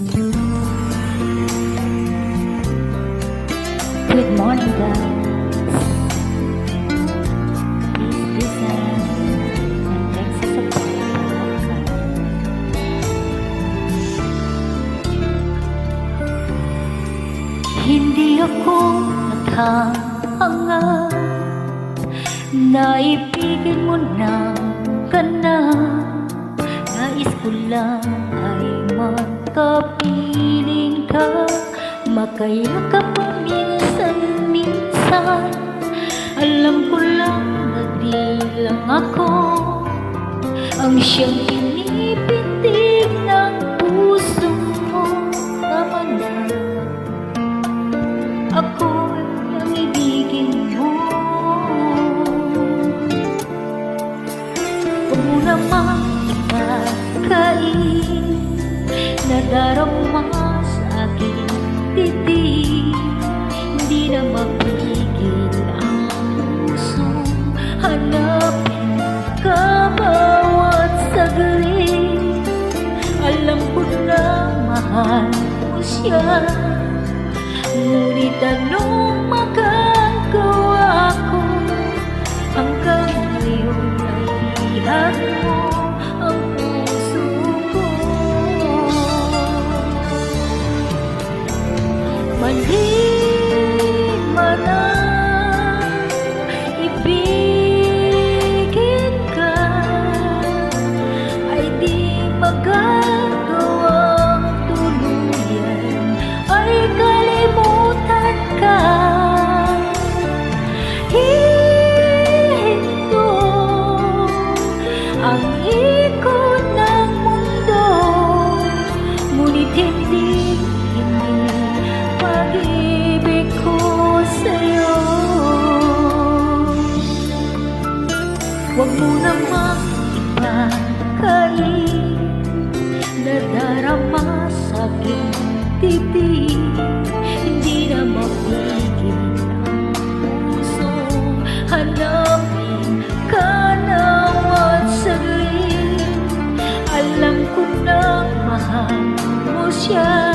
Good morning, guys. Please listen and thanks sa support. Hindi ako naghahangad na ibigin mo na ka na. Nais ko lang ay makapiling ka, makayakap minsan-minsan. Alam ko lang na di lang ako ang siyang pinipitig ng puso mo. Tama na, ako ang ibigin mo. Huwag mo namang ikakain na darama sa aking titig. Hindi na mapigil ang pusong hanapin ka bawat saglit. Alam ko na mahal mo siya, ngunit anong magagawa ko? Hanggang ngayon ay ihag mo ang puso ko. Mali man ang ibigin ka, ay di magagawang tuluyan ay kalimutan ka. Ito ang ikot ng mundo, ngunit hindi pag-ibig ko sa'yo. Huwag mo namang ipakain na darama sa aking titig. Hindi na mapigil ang pusong hanapin ka nawat saglit. Alam ko na mahal mo siya,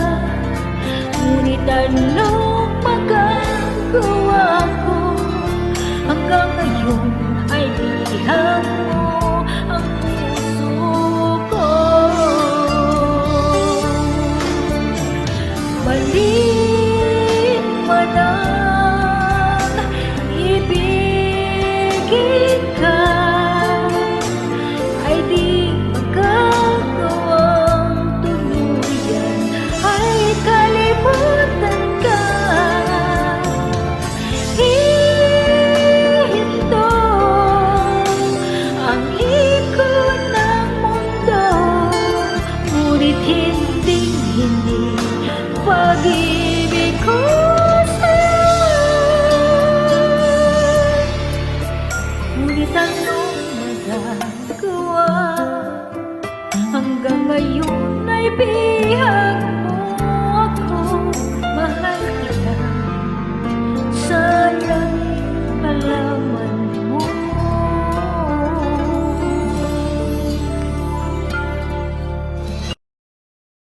ngunit anong magagawa ko? Hanggang ngayon ay bihag mo